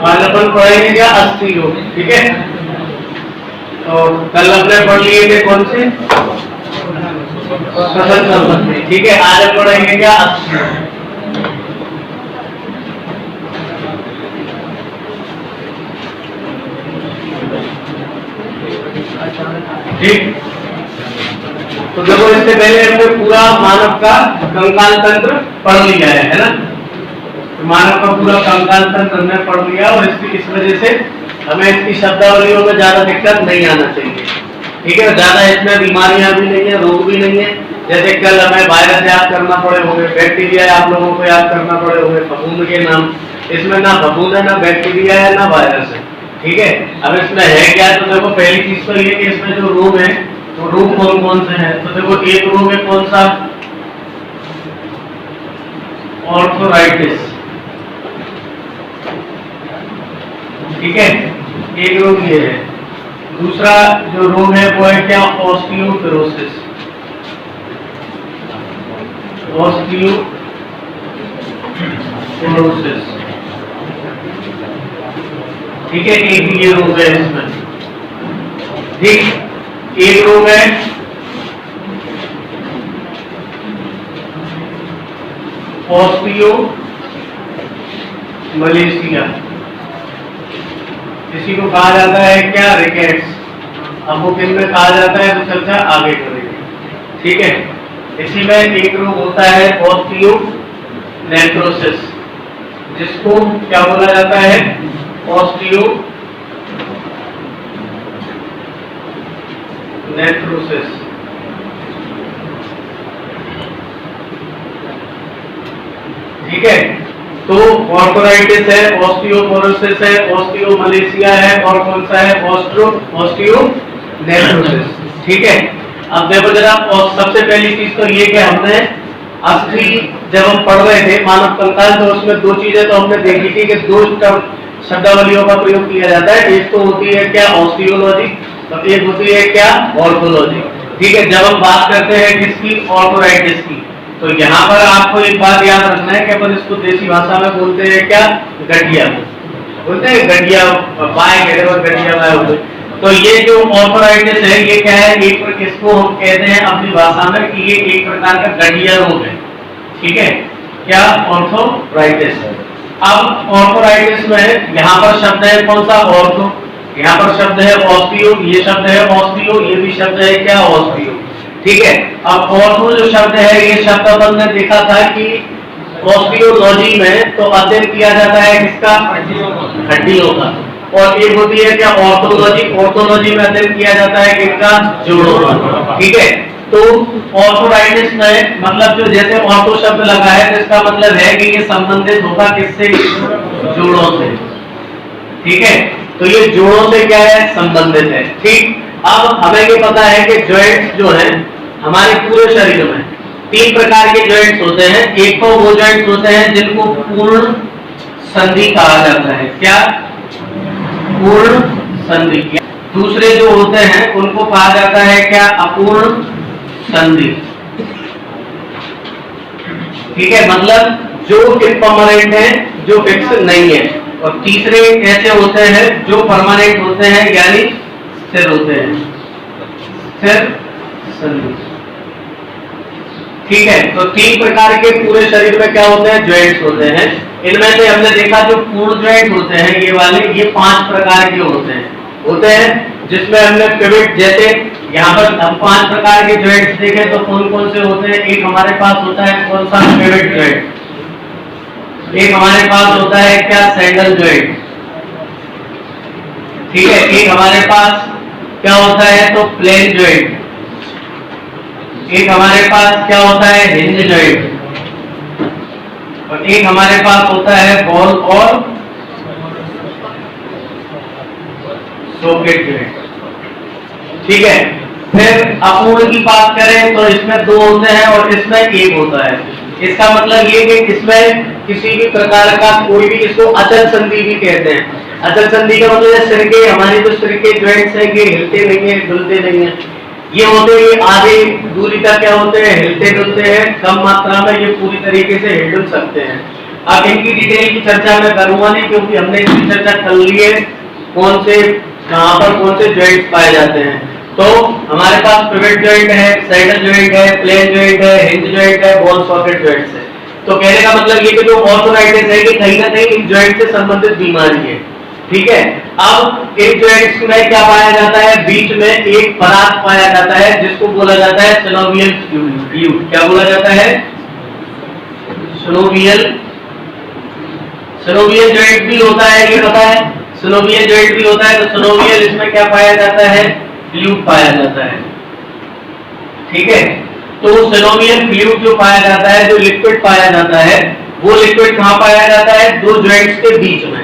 आज अपन पढ़ेंगे क्या अस्थि योग, ठीक है। तो कल अपने पढ़ लिए थे कौन से सफल संपत्ति, ठीक है। आज हम पढ़ेंगे क्या अस्थि योग। ठीक, तो देखो इससे पहले हमने पूरा मानव का कंकाल तंत्र पढ़ लिया है ना। तो मानव का पूरा कंकाल तंत्र हमने पढ़ लिया और इस वजह से हमें इसकी शब्दावलियों में ज्यादा दिक्कत नहीं आना चाहिए, ठीक है। ज्यादा इसमें बीमारियां भी नहीं है, रोग भी नहीं है। जैसे कल हमें वायरस याद करना पड़े होंगे, बैक्टीरिया आप लोगों को याद करना पड़े होंगे, फफूंद के नाम। इसमें ना फफूंद है, ना बैक्टीरिया है, ना वायरस है, ठीक है। अब इसमें है क्या, तो देखो पहली चीज तो ये कि इसमें जो रोग है वो रोग कौन कौन से हैं। तो देखो एक रोग है कौन सा, ऑर्थोराइटिस, ठीक है, एक रोग ये है। दूसरा जो रोग है वो है क्या, ऑस्टियोपोरोसिस, ऑस्टियोपोरोसिस, ठीक है। एक ये रोग है इसमें, ठीक। एक रोग है ऑस्टियो मलेशिया, इसी को कहा जाता है क्या, रिकेट्स। अब वो किन में कहा जाता है तो चर्चा आगे करेंगे, ठीक है। इसी में एक रोग होता है ऑस्टियो नेक्रोसिस, जिसको क्या बोला जाता है, ऑस्टियो नेक्रोसिस, ठीक है। तो ऑर्थोराइटिस है, ऑस्टियोपोरोसिस है, ऑस्टियोमलेशिया है और कौन सा है, ऑस्टियोनेक्रोसिस, ठीक है। अब देखो जरा, सबसे पहली चीज तो ये कि हमने अस्थि जब हम पढ़ रहे थे मानव कंकाल, तो उसमें दो चीजें तो हमने देखी थी कि दो शब्दावलियों का प्रयोग किया जाता है। एक तो होती है क्या, ऑस्टियोलॉजी, और एक होती है क्या, ऑर्थोलॉजी, ठीक है। जब हम बात करते हैं किसकी, ऑर्थोराइटिस की, तो यहाँ पर आपको एक बात याद रखना है कि अपन इसको देसी भाषा में बोलते हैं क्या, गठिया बोलते हैं, गठिया बाय कहते हैं, गठिया बाय होते। तो ये जो ऑर्थोराइटिस है ये क्या है, एक इसको हम कहते हैं अपनी भाषा में कि ये एक प्रकार का गठिया रोग है, ठीक है, क्या, ऑर्थोराइटिस है। अब ऑर्थोराइटिस में यहाँ पर शब्द है कौन सा, ऑर्थो, यहाँ पर शब्द है ऑस्टियो, ये शब्द है ऑस्टियो, ये भी शब्द है क्या, ऑस्टियो, ठीक है। अब ऑर्थो जो शब्द है, ये शब्द अपन ने देखा था कि ऑस्टियोलॉजी में तो अध्ययन किया जाता है किसका, हड्डियों का। और एक होती है क्या, ऑर्थोलॉजी, ऑर्थोलॉजी में अध्ययन किया जाता है किसका, जोड़ों का, ठीक है। तो ऑर्थोराइटिस में मतलब जो जैसे ऑर्थो शब्द लगा है तो इसका मतलब है कि ये संबंधित होगा किससे, जोड़ों से, ठीक है। तो ये जोड़ों से क्या है, संबंधित है, ठीक। अब हमें ये पता है कि जॉइंट्स जो हैं हमारे पूरे शरीर में तीन प्रकार के जॉइंट्स होते हैं। एक तो वो जॉइंट्स होते हैं जिनको पूर्ण संधि कहा जाता है, क्या, पूर्ण संधि। दूसरे जो होते हैं उनको कहा जाता है क्या, अपूर्ण संधि, ठीक है। मतलब जो इम्परमानेंट है, जो फिक्स नहीं है। और तीसरे ऐसे होते हैं जो परमानेंट होते हैं, यानी स्थिर होते हैं, स्थिर संधि, ठीक है। तो तीन प्रकार के पूरे शरीर में क्या होते हैं, जॉइंट्स होते हैं। इनमें से हमने देखा जो पूर्ण जॉइंट होते हैं ये वाले, ये 5 प्रकार के होते हैं जिसमें हमने पिवट, जैसे यहाँ पर हम 5 प्रकार के जॉइंट्स देखें तो कौन कौन से होते हैं। एक हमारे पास होता है कौन सा, पिवट जॉइंट। एक हमारे पास होता है क्या, सैंडल जॉइंट, ठीक है। एक हमारे पास क्या होता है तो प्लेन जॉइंट। एक हमारे पास क्या होता है, हिंज जॉइंट। और एक हमारे पास होता है बॉल और सॉकेट जॉइंट, ठीक है। फिर अपूर्ण की बात करें तो इसमें 2 होते हैं और इसमें 1 होता है। इसका मतलब ये कि इसमें किसी भी प्रकार का कोई भी, इसको अचल संधि भी कहते हैं। अचल संधि का मतलब सिर के, हमारी जो सिर के जॉइंट्स हैं ये हिलते नहीं है, डुलते नहीं है। ये होते हैं आधे दूरी तक क्या होते हैं, हिलते डुलते हैं, कम मात्रा में ये पूरी तरीके से हिल डुल सकते हैं। अब इनकी डिटेल की चर्चा मैं करूंगा नहीं, क्योंकि हमने इसकी चर्चा कर ली है कौन से कहां पर कौन से जॉइंट्स पाए जाते हैं। तो हमारे पास पिवट जॉइंट है, सैडल जॉइंट है, प्लेन जॉइंट है, हिंज जॉइंट है, बॉल सॉकेट जॉइंट्स है। तो कहने का मतलब ये कि जो ऑर्थोराइटिस है कि कहीं ना कहीं इन जॉइंट से संबंधित बीमारी है, ठीक है। अब इन जॉइंट्स में क्या पाया जाता है, बीच में एक पदार्थ पाया जाता है जिसको बोला जाता है सिनोवियल फ्लूइड। क्या बोला जाता है, सिनोवियल। सिनोवियल जॉइंट भी होता है, ये पता है, सिनोवियल जॉइंट भी होता है। तो सिनोवियल इसमें क्या पाया जाता है, फ्लूइड पाया जाता है, ठीक है। तो सिनोवियल फ्लूइड जो पाया जाता है, जो लिक्विड पाया जाता है, वो लिक्विड कहां पाया जाता है, दो जॉइंट्स के बीच में,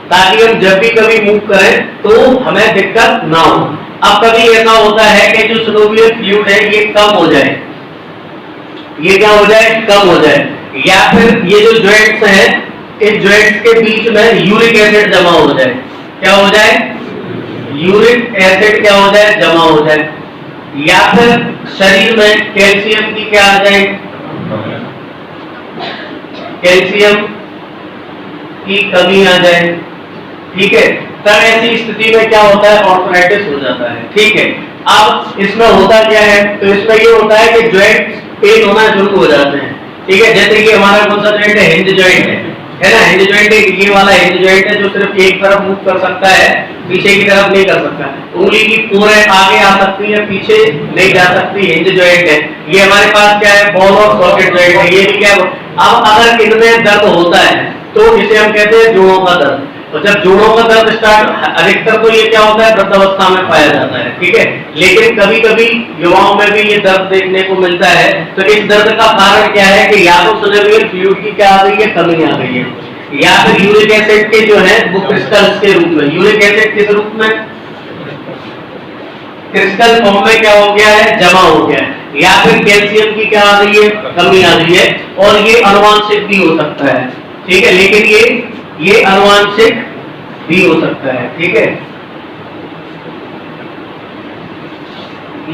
ताकि हम जब भी कभी मूव करें तो हमें दिक्कत ना हो। अब कभी ऐसा होता है कि जो सिनोवियल फ्लूइड है ये कम हो जाए, ये क्या हो जाए, कम हो जाए, या फिर ये जो जॉइंट्स हैं इन जॉइंट्स के बीच में यूरिक एसिड जमा हो जाए। क्या हो जाए, यूरिक एसिड क्या हो जाए, जमा हो जाए, या फिर शरीर में कैल्शियम की क्या आ जाए, कैल्शियम की कमी आ जाए, ठीक है। तब ऐसी स्थिति में क्या होता है, ऑर्थराइटिस हो जाता है, ठीक है। अब इसमें होता क्या है, तो इसमें ये होता है कि जॉइंट पेन होना शुरू हो जाते हैं, ठीक है। जैसे कि हमारा कौन सा जॉइंट है, हिंज जॉइंट है ना। हिंज जॉइंट ये वाला हिंज जॉइंट है जो सिर्फ एक तरफ मूव कर सकता है, पीछे की तरफ नहीं कर सकता। उंगली की पोरें आगे आ सकती है, पीछे नहीं जा सकती, हिंज जॉइंट है। ये हमारे पास क्या है, बॉल और सॉकेट जॉइंट है, ये भी क्या है। अब अगर इनमें दर्द होता है तो इसे हम कहते हैं जोड़ों का दर्द। तो जब जोड़ों का दर्द स्टार्ट, अधिकतर तो ये क्या होता है, वृद्धावस्था में पाया जाता है, ठीक है। लेकिन कभी कभी युवाओं में भी ये दर्द देखने को मिलता है। तो इस दर्द का कारण क्या है कि या तो सिनोवियल फ्लूइड की क्या आ गई है, कमी आ गई है, या फिर यूरिक एसिड के जो है वो क्रिस्टल्स के रूप में, यूरिक एसिड किस रूप में, क्रिस्टल फॉर्म में क्या हो गया है, जमा हो गया है, या फिर कैल्शियम की क्या आ गई है, कमी आ गई है। और ये अनुवांशिक भी हो सकता है, ठीक है। लेकिन ये अनुवांशिक भी हो सकता है, ठीक है,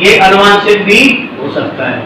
ये अनुवांशिक भी हो सकता है,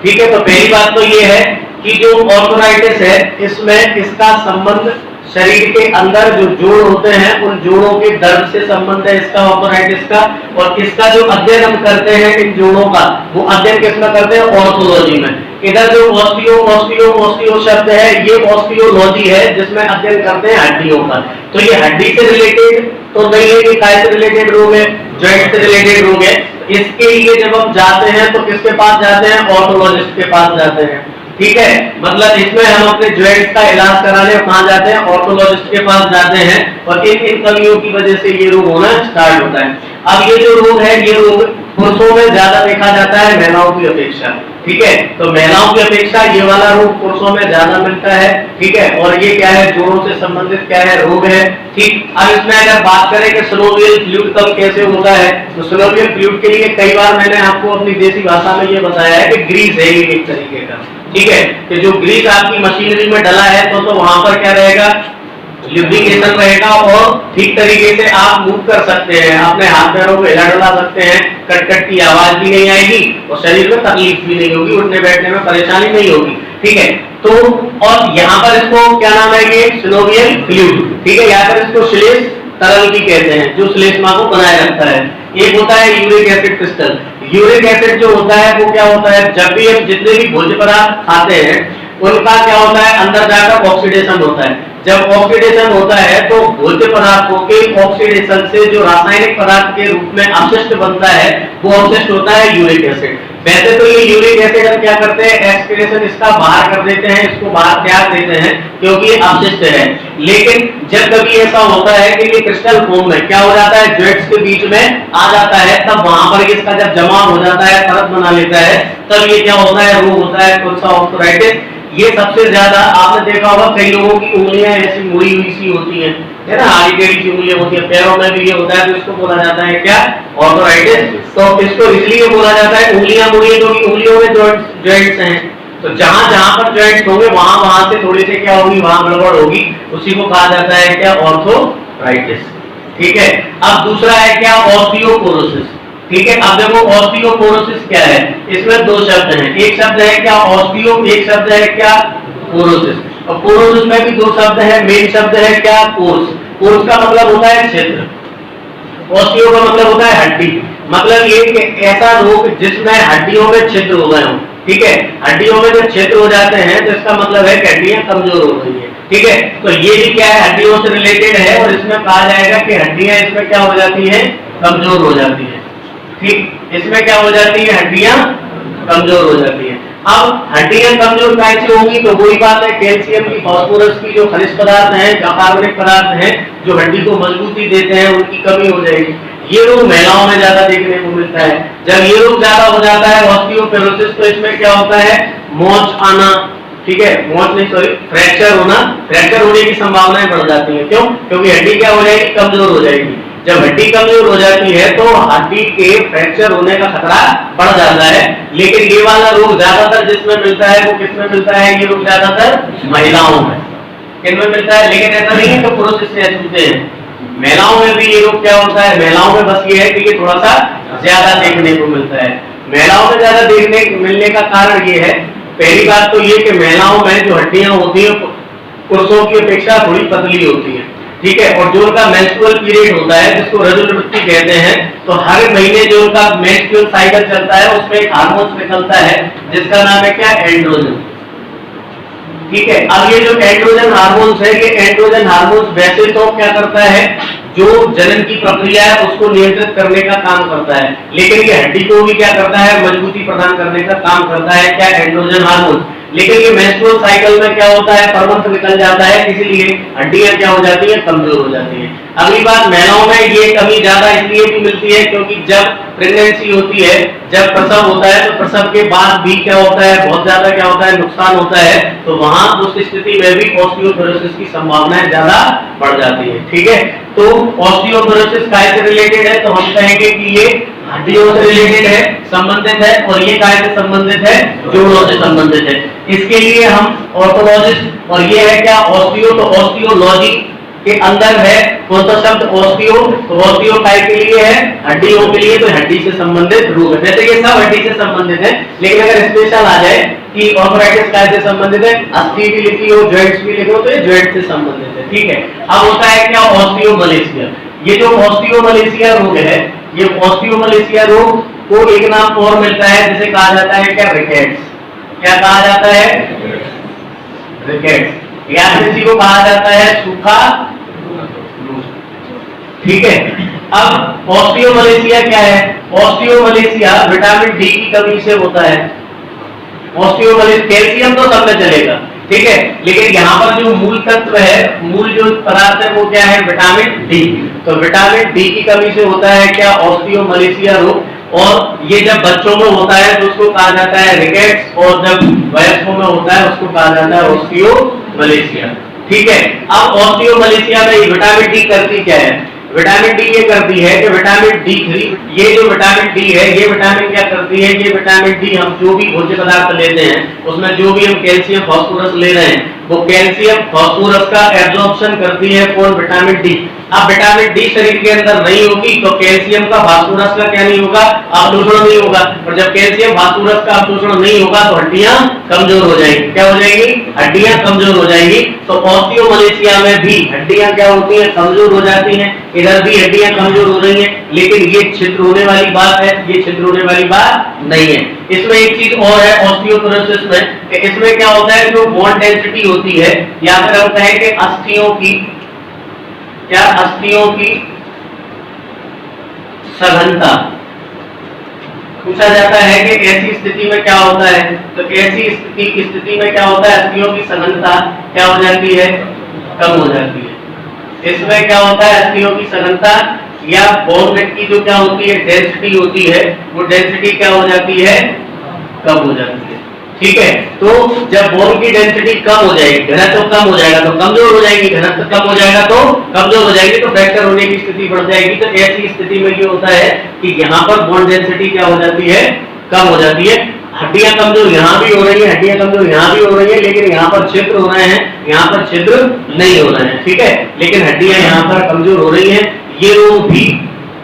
ठीक है। तो पहली बात तो ये है कि जो ऑर्थराइटिस है इसमें इसका संबंध शरीर के अंदर जो जोड़ होते हैं उन जोड़ों के दर्द से संबंध है इसका, ऑर्थराइटिस का। और इसका जो अध्ययन हम करते हैं इन जोड़ों का, वो अध्ययन किसमें करते हैं, ऑर्थोलॉजी में। इधर जो ऑस्टियो शब्द है, ये ऑस्टियोलॉजी है जिसमें अध्ययन करते हैं हड्डियों का। तो ये हड्डी से रिलेटेड तो नहीं है कि काय से रिलेटेड रोग है, जॉइंट से रिलेटेड रोग है। इसके लिए जब हम जाते हैं तो किसके पास जाते हैं, ऑर्थोलॉजिस्ट के पास जाते हैं, ठीक है। मतलब इसमें हम अपने जॉइंट का इलाज कराने कहां जाते हैं, ऑर्थोलॉजिस्ट के पास जाते हैं। और इन कमियों की वजह से ये रोग होना स्टार्ट होता है। अब ये जो रोग है, ये रोग पुरुषों में ज्यादा देखा जाता है महिलाओं की अपेक्षा, ठीक है। तो महिलाओं की अपेक्षा ये वाला रोग पुरुषों में ज्यादा मिलता है, ठीक है। और ये क्या है, जोड़ों से संबंधित क्या है, रोग है, ठीक। अब इसमें अगर बात करें कि सिनोवियल फ्लूइड कब कैसे होता है, तो सिनोवियल फ्लूइड के लिए कई बार मैंने आपको अपनी देसी भाषा में ये बताया है कि ग्रीस है ये एक तरीके का, ठीक है। कि जो ग्रीस आपकी मशीनरी में डला है तो वहां पर क्या रहेगा, लुब्रिकेशन रहेगा, और ठीक तरीके से आप मूव कर सकते हैं, अपने हाथ पैरों को हिला डुला सकते हैं, कट की आवाज भी नहीं आएगी और शरीर में तकलीफ भी नहीं होगी, उठने बैठने में परेशानी नहीं होगी, ठीक है। तो और यहाँ पर इसको क्या नाम है, ये सिनोवियल फ्लूइड, ठीक है। या फिर इसको श्लेष तरल भी कहते हैं, जो श्लेष्मा को बनाए रखता है। एक होता है uric acid crystal. Uric acid जो होता है वो क्या होता है, जब भी हम जितने भी भोज्य पदार्थ खाते हैं उनका क्या होता है, अंदर जाकर ऑक्सीडेशन होता है। जब ऑक्सीडेशन होता है तो भोज्य पदार्थों के ऑक्सीडेशन से जो रासायनिक पदार्थ के रूप में अपशिष्ट बनता है वो अपशिष्ट होता है यूरिक एसिड। वैसे तो ये यूरिक एसिड हम क्या करते हैं, एक्सक्रीशन इसका बाहर कर देते हैं, इसको बाहर त्याग देते हैं क्योंकि ये अपशिष्ट है। लेकिन जब कभी ऐसा होता है कि ये क्रिस्टल फॉर्म में क्या हो जाता है, जॉइंट्स के बीच में आ जाता है, तब वहां पर इसका जब जमा हो जाता है, परत बना लेता है, तब ये क्या होता है, रोग होता है कौन सा, ऑर्थराइटिस। ये सबसे ज्यादा आपने देखा होगा कई लोगों की उंगलियां ऐसी मुड़ी हुई सी होती हैं, है ना, आड़ी टेढ़ी सी उंगलियां होती है, पैरों में भी ये होता है, तो इसको बोला जाता है क्या, ऑर्थराइटिस। तो इसको इसलिए बोला जाता है उंगलियां मुड़ी है क्योंकि उंगलियों में जॉइंट्स हैं, तो जहां जहां पर जॉइंट्स होंगे वहां से थोड़ी सी क्या होगी, वहां गड़बड़ होगी, उसी को कहा जाता है क्या, ऑर्थोराइटिस, ठीक है। अब दूसरा है क्या, ऑस्टियोपोरोसिस, ठीक है। अब देखो ऑस्टियोपोरोसिस क्या है, इसमें दो शब्द हैं, एक शब्द है क्या ऑस्टियो, एक शब्द है क्या पोरोसिस। और पोरोसिस में भी दो शब्द है, मेन शब्द है क्या, पोर्स। पोर्स का मतलब होता है छिद्र, ऑस्टियो का मतलब होता है हड्डी। मतलब ये कि ऐसा रोग जिसमें हड्डियों में छिद्र हो गए हों, ठीक है। हड्डियों में जब छिद्र हो जाते हैं तो इसका मतलब है कि हड्डियां कमजोर हो गई है, ठीक है। तो ये भी क्या है, हड्डियों से रिलेटेड है और इसमें कहा जाएगा कि हड्डियां इसमें क्या हो जाती है, कमजोर हो जाती है, ठीक। इसमें क्या हो जाती है, हड्डियां कमजोर हो जाती है। अब हड्डियां कमजोर कैसे होंगी, तो वही बात है, कैल्शियम की, फास्फोरस की जो खनिज पदार्थ हैं, कार्बनिक पदार्थ हैं जो हड्डी को मजबूती देते हैं, उनकी कमी हो जाएगी। ये रोग महिलाओं में ज्यादा देखने को मिलता है। जब ये रोग ज्यादा हो जाता है ऑस्टियोपोरोसिस, तो इसमें क्या होता है, मोच आना, ठीक है, मोच नहीं सॉरी फ्रैक्चर होना, फ्रैक्चर होने की संभावनाएं बढ़ जाती है। क्यों? क्योंकि हड्डी क्या हो जाएगी, कमजोर हो जाएगी। जब हड्डी कमजोर हो जाती है तो हड्डी के फ्रैक्चर होने का खतरा बढ़ जाता है। लेकिन ये वाला रोग ज्यादातर जिसमें मिलता है वो किसमें मिलता है, ये रोग ज्यादातर महिलाओं में, किनमें मिलता है। लेकिन ऐसा नहीं है कि पुरुष इससे अछूते हैं, महिलाओं में भी ये रोग क्या होता है, महिलाओं में बस ये है कि ये थोड़ा सा ज्यादा देखने को मिलता है। महिलाओं में ज्यादा देखने मिलने का कारण ये है, पहली बात तो ये कि महिलाओं में जो हड्डियां होती हैं पुरुषों की अपेक्षा थोड़ी पतली होती है, ठीक है। और जो उनका मेंस्ट्रुअल पीरियड होता है जिसको रजोवृत्ति कहते हैं, तो हर महीने जो उनका मेंस्ट्रुअल साइकिल चलता है उसमें एक हार्मोन निकलता है जिसका नाम है क्या, एंड्रोजन, ठीक है। अब ये जो एंड्रोजन हार्मोन्स है, ये एंड्रोजन हार्मोन्स वैसे तो क्या करता है, जो जनन की प्रक्रिया है उसको नियंत्रित करने का काम करता है, लेकिन ये हड्डी को भी क्या करता है, मजबूती प्रदान करने का काम करता है क्या, एंड्रोजन हार्मोन। लेकिन ये मेंस्ट्रुअल साइकिल में क्या होता है, परवंश निकल जाता है, इसीलिए हड्डियां क्या हो जाती है, कमजोर हो जाती है। अगली बात, महिलाओं में ये कमी ज्यादा इसलिए भी मिलती है क्योंकि जब प्रेगनेंसी होती है, जब प्रसव होता है, तो प्रसव के बाद भी क्या होता है, बहुत ज्यादा क्या होता है, नुकसान होता है। तो वहां उस स्थिति में भी ऑस्टियोपोरोसिस की संभावनाएं ज्यादा बढ़ जाती है, ठीक है। तो ऑस्टियोपोरोसिस काय से रिलेटेड है, तो हम कहेंगे कि ये हड्डियों से रिलेटेड है, संबंधित है, और ये काय से संबंधित है, जोड़ों से संबंधित है। इसके लिए हम ऑर्थोलॉजिस्ट, और ये है क्या, ऑस्टियो, तो ऑस्टियोलॉजी के अंदर है कौन सा शब्द, ऑस्टियो, तो ऑस्टियो काय के लिए है, हड्डियों के लिए, तो हड्डी से संबंधित रोग है। वैसे ये सब हड्डी से संबंधित है, लेकिन अगर स्पेशल आ जाए कि ऑर्थराइटिस काय से संबंधित है, अस्थि भी लिखी हो, जॉइंट्स भी लिखो, तो ये जॉइंट से संबंधित है, ठीक है। अब होता है क्या, ऑस्टियोमलेशिया। ये जो ऑस्टियोमलेशिया रोग है, ये ऑस्टियोमलेशिया रोग को एक नाम और मिलता है जिसे कहा जाता है क्या, रिकेट्स। क्या कहा जाता है, रिकेट्स, या किसी को कहा जाता है सूखा, ठीक है। अब ऑस्टियोमलेशिया क्या है, ऑस्टियोमलेशिया विटामिन डी की कमी से होता है। ऑस्टियोमलेशिया, कैल्शियम तो सब में चलेगा, ठीक है, लेकिन यहाँ पर जो मूल तत्व है, मूल जो पदार्थ है वो क्या है, विटामिन डी। तो विटामिन डी की कमी से होता है क्या, ऑस्टियोमलेशिया रोग। और ये जब बच्चों में होता है तो उसको कहा जाता है रिकेट्स, और जब वयस्कों में होता है उसको कहा जाता है ऑस्टियोमलेशिया, ठीक है। अब ऑस्टियोमलेशिया में विटामिन डी करती क्या है, विटामिन डी ये करती है कि विटामिन D3, ये जो विटामिन डी है, ये विटामिन क्या करती है, ये विटामिन डी हम जो भी भोज्य पदार्थ लेते हैं उसमें जो भी हम कैल्शियम फास्फोरस ले रहे हैं, वो कैल्शियम फास्फोरस का एब्जॉर्प्शन करती है कौन, विटामिन डी। अब विटामिन डी शरीर के अंदर नहीं होगी तो कैल्शियम का फास्फोरस का क्या नहीं होगा, अवशोषण नहीं होगा। और जब कैल्शियम फास्फोरस का अवशोषण नहीं होगा तो हड्डियां कमजोर हो जाएंगी। क्या हो जाएगी, हड्डियां कमजोर हो जाएंगी। तो ऑस्टियोमलेशिया में भी हड्डियां क्या होती हैं, कमजोर हो जाती हैं। इधर भी हड्डियां कमजोर हो रही हैं, लेकिन ये छिद्र होने वाली बात है, ये छिद्र होने वाली बात नहीं है। इसमें एक चीज और है ऑस्टियोपोरोसिस में, इसमें क्या होता है, जो बोन डेंसिटी होती है, या फिर हम कहें कि अस्थियों की, क्या, अस्थियों की सघनता। पूछा जाता है कि ऐसी स्थिति में क्या होता है, तो ऐसी स्थिति में क्या होता है, अस्थियों की सघनता क्या हो जाती है, कम हो जाती है। इसमें क्या होता है, अस्थियों की सघनता या बोन की जो क्या होती है, डेंसिटी होती है, वो डेंसिटी क्या हो जाती है, कम हो जाती है, ठीक है। तो जब बोन की डेंसिटी कम हो जाएगी, घनत्व कम हो जाएगा तो कमजोर हो जाएगी, घनत्व कम हो जाएगा तो कमजोर हो जाएगी, तो फ्रैक्चर होने की स्थिति बढ़ जाएगी। तो ऐसी स्थिति में ये होता है कि यहाँ पर बोन डेंसिटी क्या हो जाती है, कम हो जाती है। हड्डियां कमजोर यहाँ भी हो रही है, हड्डियां कमजोर यहाँ भी हो रही है, लेकिन यहाँ पर छिद्र हो रहे हैं, यहाँ पर छिद्र नहीं हो रहे हैं, ठीक है, लेकिन हड्डियां यहाँ पर कमजोर हो रही है। ये रोग भी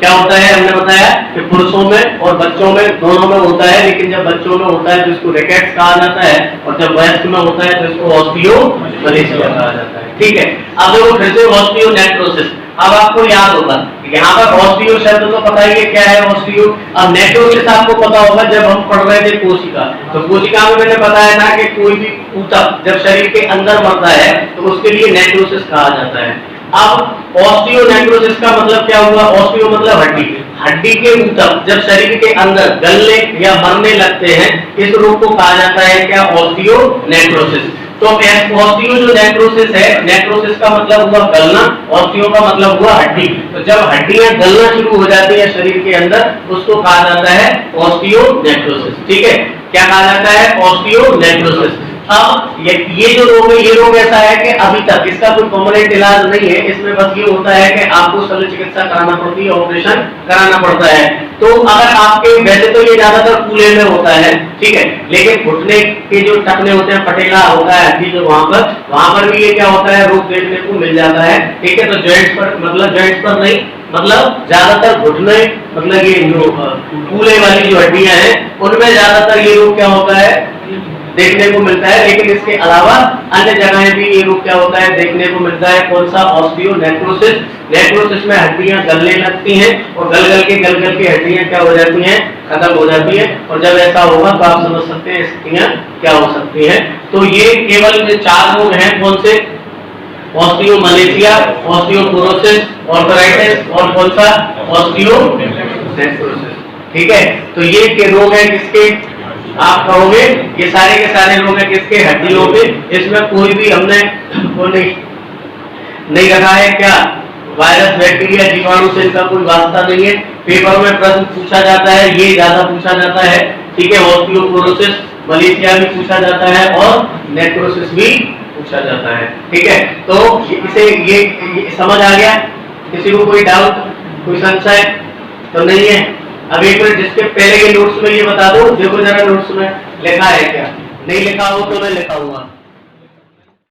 क्या होता है, हमने बताया कि पुरुषों में और बच्चों में दोनों में होता है, लेकिन जब बच्चों में होता है तो इसको रिकेट्स कहा जाता है, और जब वयस्क में होता है तो इसको ऑस्टियोमलेशिया कहा जाता है। ठीक है, अब देखो फिर से ऑस्टियोनेक्रोसिस। अब आपको याद होगा यहाँ पर ऑस्टियो शब्द तो पता ही है क्या है ऑस्टियो। अब नेक्रोसिस आपको पता होगा, जब हम पढ़ रहे थे कोशिका, तो कोशिका में मैंने बताया था कि कोई भी ऊतक जब शरीर के अंदर मरता है तो उसके लिए नेक्रोसिस कहा जाता है। अब ऑस्टियोनेक्रोसिस का मतलब क्या हुआ, ऑस्टियो मतलब हड्डी, हड्डी के ऊतक जब शरीर के अंदर गलने या मरने लगते हैं, इस रोग को कहा जाता है क्या, ऑस्टियोनेक्रोसिस। तो ऑस्टियो जो नेक्रोसिस है, नेक्रोसिस का मतलब हुआ गलना, ऑस्टियो का मतलब हुआ हड्डी। तो जब हड्डियां गलना शुरू हो जाती है शरीर के अंदर, उसको कहा जाता है ऑस्टियोनेक्रोसिस। ठीक है, क्या कहा जाता है, ऑस्टियोनेक्रोसिस। अब ये जो रोग है, ये रोग ऐसा है कि अभी तक इसका कोई परमानेंट इलाज नहीं है। इसमें बस ये होता है कि आपको शल्य चिकित्सा कराना पड़ती है, ऑपरेशन कराना पड़ता है। तो अगर आपके, वैसे तो ये ज्यादातर कूल्हे में होता है, ठीक है, लेकिन घुटने के जो टखने होते हैं, पटेला होता है हड्डी जो वहां पर भी ये क्या होता है, रोग देखने को मिल जाता है। ठीक है, तो जॉइंट्स पर, मतलब जॉइंट्स पर नहीं, मतलब ज्यादातर घुटने, मतलब ये जो कूल्हे वाली जो हड्डियां हैं उनमें ज्यादातर ये रोग क्या होता है, देखने को मिलता है। लेकिन इसके अलावा अन्य जगहें भी ये रोग क्या होता है, देखने को मिलता है। कौन सा, ऑस्टियोनेक्रोसिस। नेक्रोसिस में हड्डियां गलने लगती हैं, और गल गल के हड्डियां क्या हो जाती हैं, खत्म हो जाती है। और जब ऐसा होगा तो आप समझ सकते हैं स्थितियां क्या हो सकती हैं। तो ये केवल 4 रोग हैं, कौन से, ऑस्टियोमलेशिया, ऑस्टियोपोरोसिस, आर्थराइटिस और कौन सा, ऑस्टियोनेक्रोसिस। ठीक है, तो ये के रोग है किसके, आप कहोगे ये सारे के सारे रोग हैं किसके, हड्डियों पे। इसमें कोई भी हमने वो नहीं रखा है क्या, वायरस, बैक्टीरिया, जीवाणु से इनका कोई वास्ता नहीं है। पेपर में प्रश्न पूछा जाता है, ये ज्यादा पूछा जाता है। ठीक है, ऑस्टियोपोरोसिस, मलेशिया भी पूछा जाता है और नेक्रोसिस भी पूछा जाता है। ठीक है, तो इसे ये समझ आ गया, किसी को कोई डाउट, कोई संशय तो नहीं है। अब एक बार जिसके पहले के नोट्स में ये बता दो, देखो जरा नोट्स में लिखा है क्या, नहीं लिखा हो तो मैं लिखाऊंगा।